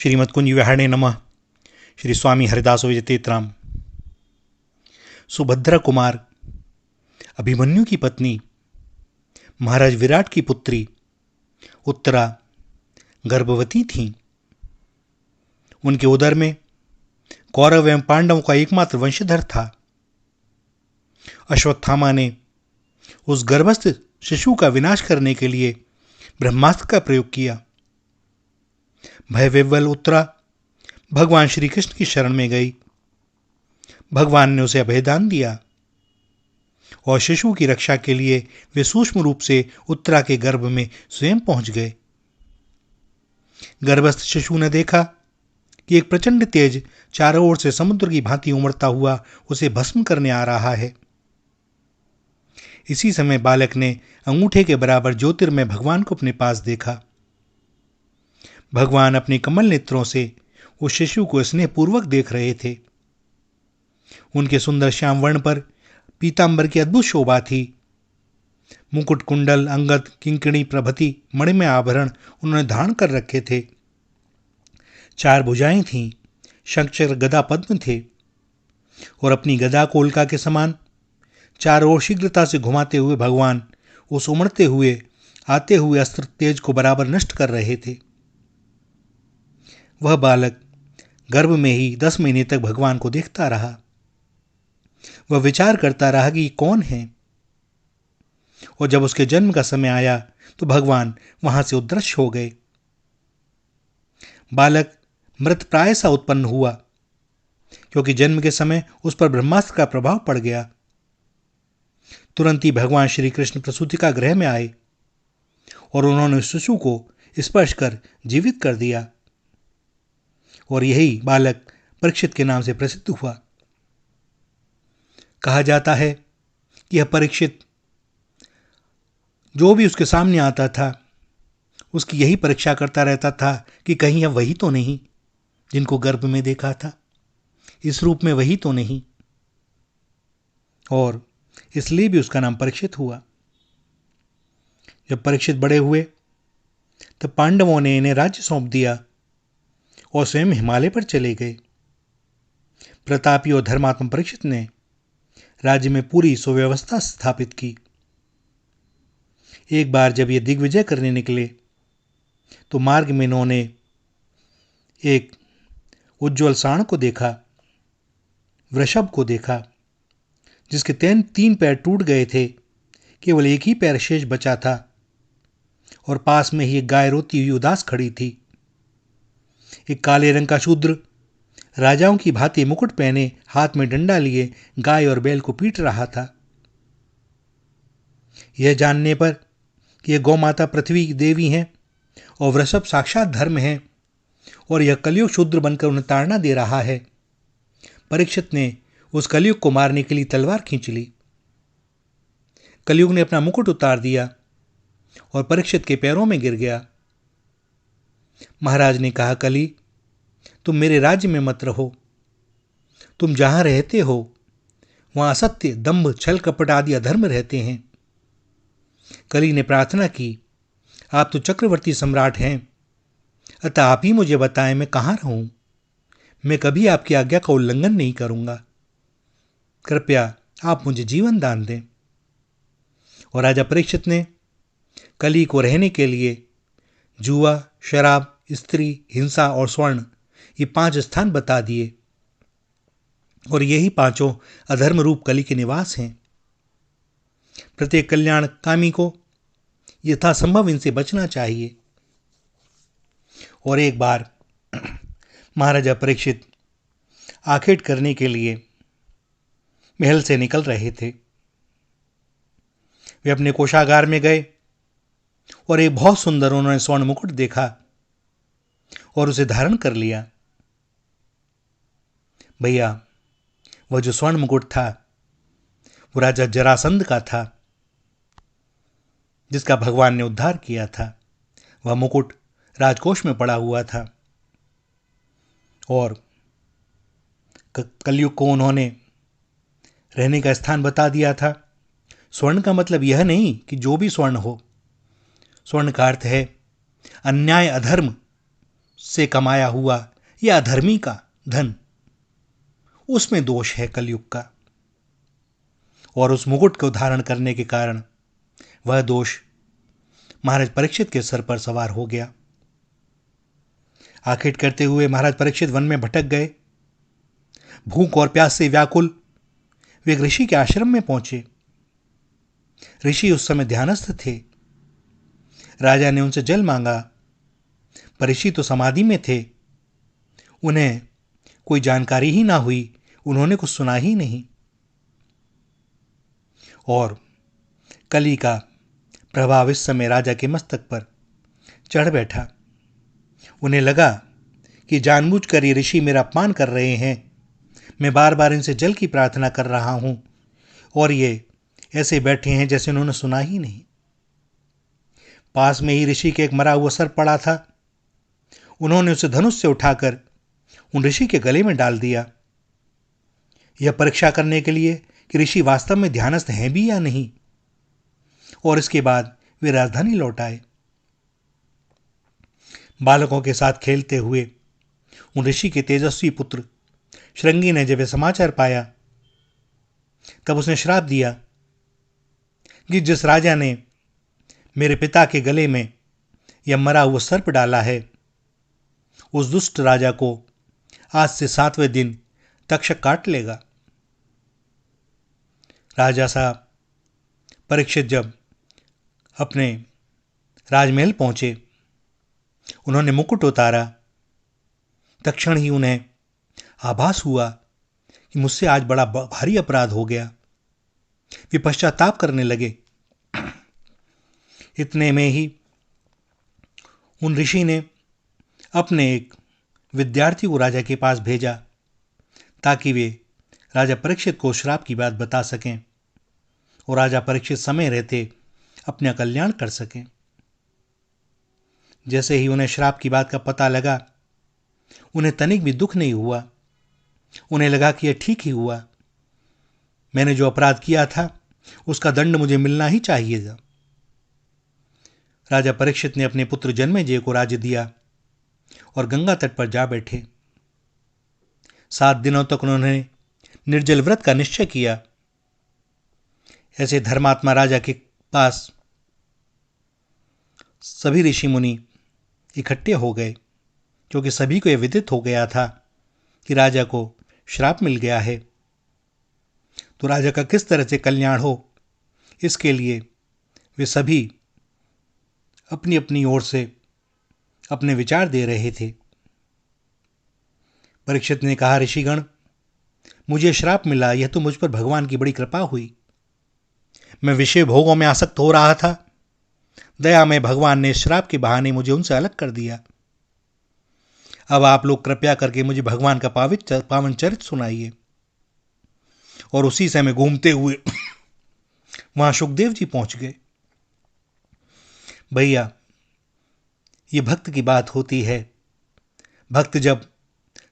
श्रीमत्कुंज विहारणे नमः। श्री स्वामी हरिदास विजयतीर्थराम। सुभद्रा कुमार अभिमन्यु की पत्नी, महाराज विराट की पुत्री उत्तरा गर्भवती थीं। उनके उदर में कौरव एवं पांडवों का एकमात्र वंशधर था। अश्वत्थामा ने उस गर्भस्थ शिशु का विनाश करने के लिए ब्रह्मास्त्र का प्रयोग किया। भयविह्वल उत्तरा भगवान श्री कृष्ण की शरण में गई। भगवान ने उसे अभयदान दिया और शिशु की रक्षा के लिए वे सूक्ष्म रूप से उत्तरा के गर्भ में स्वयं पहुंच गए। गर्भस्थ शिशु ने देखा कि एक प्रचंड तेज चारों ओर से समुद्र की भांति उमड़ता हुआ उसे भस्म करने आ रहा है। इसी समय बालक ने अंगूठे के बराबर ज्योतिर्मय भगवान को अपने पास देखा। भगवान अपने कमल नेत्रों से उस शिशु को स्नेहपूर्वक देख रहे थे। उनके सुंदर श्याम वर्ण पर पीतांबर की अद्भुत शोभा थी। मुकुट, कुंडल, अंगद, किंकिणी प्रभृति मणिमय आभरण उन्होंने धारण कर रखे थे। 4 भुजाएं थीं, शंखचक्र गदा पद्म थे और अपनी गदा को उल्का के समान चारों ओर शीघ्रता से घुमाते हुए भगवान उस उमड़ते हुए आते हुए अस्त्र तेज को बराबर नष्ट कर रहे थे। वह बालक गर्भ में ही 10 महीने तक भगवान को देखता रहा। वह विचार करता रहा कि कौन है, और जब उसके जन्म का समय आया तो भगवान वहां से उद्दृश्य हो गए। बालक मृत प्राय सा उत्पन्न हुआ, क्योंकि जन्म के समय उस पर ब्रह्मास्त्र का प्रभाव पड़ गया। तुरंत ही भगवान श्री कृष्ण प्रसूतिका गृह में आए और उन्होंने शिशु को स्पर्श कर जीवित कर दिया, और यही बालक परीक्षित के नाम से प्रसिद्ध हुआ। कहा जाता है कि यह परीक्षित जो भी उसके सामने आता था उसकी यही परीक्षा करता रहता था कि कहीं यह वही तो नहीं जिनको गर्भ में देखा था, इस रूप में वही तो नहीं, और इसलिए भी उसका नाम परीक्षित हुआ। जब परीक्षित बड़े हुए तब पांडवों ने इन्हें राज्य सौंप दिया और स्वयं हिमालय पर चले गए। प्रतापी और धर्मात्मा परीक्षित ने राज्य में पूरी सुव्यवस्था स्थापित की। एक बार जब ये दिग्विजय करने निकले तो मार्ग में इन्होंने एक उज्ज्वल सांड को देखा, वृषभ को देखा, जिसके 3 पैर टूट गए थे, केवल एक ही पैर शेष बचा था, और पास में ही एक गाय रोती हुई उदास खड़ी थी। एक काले रंग का शूद्र राजाओं की भांति मुकुट पहने हाथ में डंडा लिए गाय और बैल को पीट रहा था। यह जानने पर कि यह गौ माता पृथ्वी की देवी हैं और वृषभ साक्षात धर्म है और यह कलयुग शूद्र बनकर उन्हें ताड़ना दे रहा है, परीक्षित ने उस कलयुग को मारने के लिए तलवार खींच ली। कलयुग ने अपना मुकुट उतार दिया और परीक्षित के पैरों में गिर गया। महाराज ने कहा, कली, तुम मेरे राज्य में मत रहो। तुम जहां रहते हो वहां असत्य, दंभ, छल कपट आदि अधर्म रहते हैं। कली ने प्रार्थना की, आप तो चक्रवर्ती सम्राट हैं, अतः आप ही मुझे बताएं मैं कहां रहूं। मैं कभी आपकी आज्ञा का उल्लंघन नहीं करूंगा। कृपया आप मुझे जीवन दान दें। और राजा परीक्षित ने कली को रहने के लिए जुआ, शराब, स्त्री, हिंसा और स्वर्ण, ये 5 स्थान बता दिए, और यही 5 अधर्म रूप कली के निवास हैं। प्रत्येक कल्याण कामी को यथासंभव इनसे बचना चाहिए। और एक बार महाराजा परीक्षित आखेट करने के लिए महल से निकल रहे थे। वे अपने कोषागार में गए और एक बहुत सुंदर उन्होंने स्वर्ण मुकुट देखा और उसे धारण कर लिया। भैया, वह जो स्वर्ण मुकुट था वो राजा जरासंध का था, जिसका भगवान ने उद्धार किया था। वह मुकुट राजकोष में पड़ा हुआ था और कलयुग को उन्होंने रहने का स्थान बता दिया था। स्वर्ण का मतलब यह नहीं कि जो भी स्वर्ण हो। स्वर्ण का अर्थ है अन्याय, अधर्म से कमाया हुआ या अधर्मी का धन, उसमें दोष है कलयुग का, और उस मुकुट को धारण करने के कारण वह दोष महाराज परीक्षित के सर पर सवार हो गया। आखेट करते हुए महाराज परीक्षित वन में भटक गए। भूख और प्यास से व्याकुल वे एक ऋषि के आश्रम में पहुंचे। ऋषि उस समय ध्यानस्थ थे। राजा ने उनसे जल मांगा, पर ऋषि तो समाधि में थे। उन्हें कोई जानकारी ही ना हुई, उन्होंने कुछ सुना ही नहीं। और कली का प्रभाव इस समय राजा के मस्तक पर चढ़ बैठा। उन्हें लगा कि जानबूझकर ये ऋषि मेरा अपमान कर रहे हैं। मैं बार बार इनसे जल की प्रार्थना कर रहा हूं और ये ऐसे बैठे हैं जैसे उन्होंने सुना ही नहीं। पास में ही ऋषि के एक मरा हुआ सर्प पड़ा था। उन्होंने उसे धनुष से उठाकर उन ऋषि के गले में डाल दिया, यह परीक्षा करने के लिए कि ऋषि वास्तव में ध्यानस्थ हैं भी या नहीं। और इसके बाद वे राजधानी लौट आए। बालकों के साथ खेलते हुए उन ऋषि के तेजस्वी पुत्र श्रृंगी ने जब यह समाचार पाया, तब उसने श्राप दिया कि जिस राजा ने मेरे पिता के गले में यह मरा हुआ सर्प डाला है, उस दुष्ट राजा को आज से 7वें दिन तक्षक काट लेगा। राजा साहब परीक्षित जब अपने राजमहल पहुंचे, उन्होंने मुकुट उतारा। तत्क्षण ही उन्हें आभास हुआ कि मुझसे आज बड़ा भारी अपराध हो गया। वे पश्चाताप करने लगे। इतने में ही उन ऋषि ने अपने एक विद्यार्थी को राजा के पास भेजा ताकि वे राजा परीक्षित को श्राप की बात बता सकें और राजा परीक्षित समय रहते अपना कल्याण कर सकें। जैसे ही उन्हें श्राप की बात का पता लगा, उन्हें तनिक भी दुख नहीं हुआ। उन्हें लगा कि यह ठीक ही हुआ। मैंने जो अपराध किया था उसका दंड मुझे मिलना ही चाहिए था। राजा परीक्षित ने अपने पुत्र जन्मेजय को राज्य दिया और गंगा तट पर जा बैठे। 7 दिनों तक उन्होंने निर्जल व्रत का निश्चय किया। ऐसे धर्मात्मा राजा के पास सभी ऋषि मुनि इकट्ठे हो गए, क्योंकि सभी को यह विदित हो गया था कि राजा को श्राप मिल गया है। तो राजा का किस तरह से कल्याण हो, इसके लिए वे सभी अपनी अपनी ओर से अपने विचार दे रहे थे। परीक्षित ने कहा, ऋषिगण, मुझे श्राप मिला, यह तो मुझ पर भगवान की बड़ी कृपा हुई। मैं विषय भोगों में आसक्त हो रहा था। दया में भगवान ने श्राप के बहाने मुझे उनसे अलग कर दिया। अब आप लोग कृपया करके मुझे भगवान का पावन चरित्र सुनाइए। और उसी समय घूमते हुए वहां सुखदेव जी पहुंच गए। भैया, ये भक्त की बात होती है। भक्त जब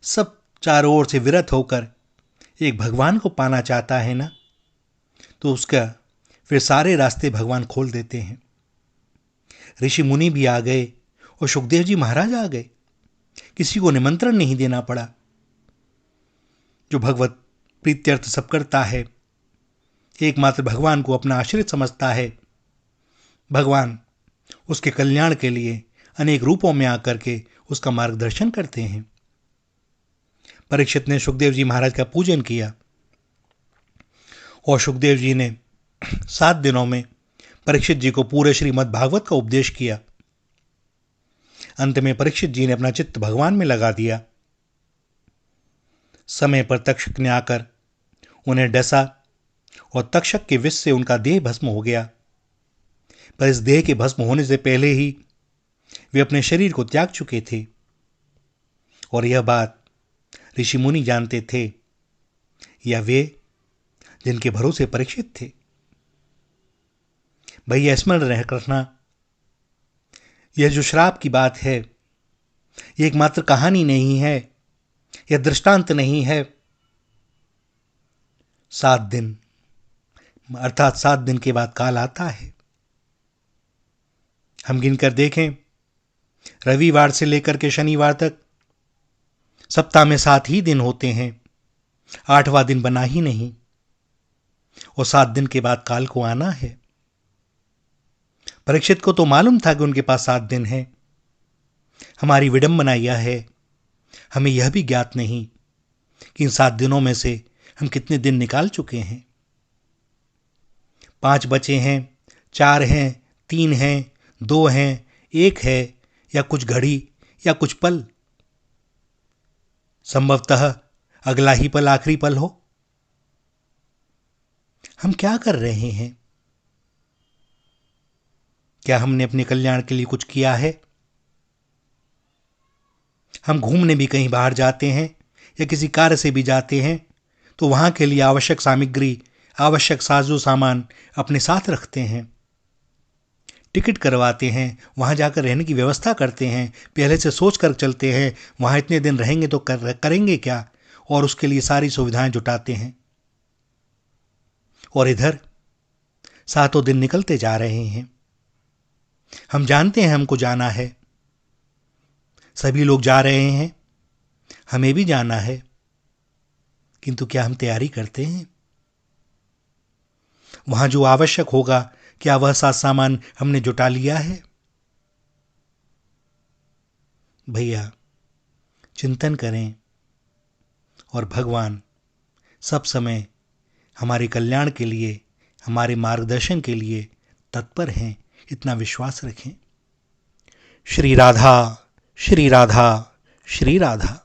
सब चारों ओर से विरत होकर एक भगवान को पाना चाहता है ना, तो उसका फिर सारे रास्ते भगवान खोल देते हैं। ऋषि मुनि भी आ गए और सुखदेव जी महाराज आ गए। किसी को निमंत्रण नहीं देना पड़ा। जो भगवत प्रीत्यर्थ सब करता है, एकमात्र भगवान को अपना आश्रित समझता है, भगवान उसके कल्याण के लिए अनेक रूपों में आकर के उसका मार्गदर्शन करते हैं। परीक्षित ने सुखदेव जी महाराज का पूजन किया और सुखदेव जी ने 7 दिनों में परीक्षित जी को पूरे श्रीमद् भागवत का उपदेश किया। अंत में परीक्षित जी ने अपना चित्त भगवान में लगा दिया। समय पर तक्षक ने आकर उन्हें डसा और तक्षक के विष से उनका देह भस्म हो गया। पर इस देह के भस्म होने से पहले ही वे अपने शरीर को त्याग चुके थे। और यह बात ऋषि मुनि जानते थे, या वे जिनके भरोसे परीक्षित थे। भैया, स्मरण रखना, यह जो श्राप की बात है, यह एकमात्र कहानी नहीं है, यह दृष्टांत नहीं है। 7 दिन अर्थात 7 दिन के बाद काल आता है। हम गिनकर देखें रविवार से लेकर के शनिवार तक सप्ताह में 7 ही दिन होते हैं, 8वां दिन बना ही नहीं, और 7 दिन के बाद काल को आना है। परीक्षित को तो मालूम था कि उनके पास 7 दिन है। हमारी विडंबना यह है, हमें यह भी ज्ञात नहीं कि इन 7 दिनों में से हम कितने दिन निकाल चुके हैं। 5 बचे हैं, 4 हैं, 3 हैं, 2 हैं, 1 है, या कुछ घड़ी या कुछ पल। संभवतः अगला ही पल आखिरी पल हो। हम क्या कर रहे हैं? क्या हमने अपने कल्याण के लिए कुछ किया है? हम घूमने भी कहीं बाहर जाते हैं या किसी कार्य से भी जाते हैं तो वहां के लिए आवश्यक सामग्री, आवश्यक साजो सामान अपने साथ रखते हैं। टिकट करवाते हैं, वहां जाकर रहने की व्यवस्था करते हैं, पहले से सोच कर चलते हैं वहां इतने दिन रहेंगे तो करेंगे क्या, और उसके लिए सारी सुविधाएं जुटाते हैं। और इधर 7 दिन निकलते जा रहे हैं। हम जानते हैं हमको जाना है, सभी लोग जा रहे हैं, हमें भी जाना है, किंतु क्या हम तैयारी करते हैं? वहां जो आवश्यक होगा, क्या वह साथ सामान हमने जुटा लिया है? भैया चिंतन करें, और भगवान सब समय हमारे कल्याण के लिए, हमारे मार्गदर्शन के लिए तत्पर हैं, इतना विश्वास रखें। श्री राधा, श्री राधा, श्री राधा।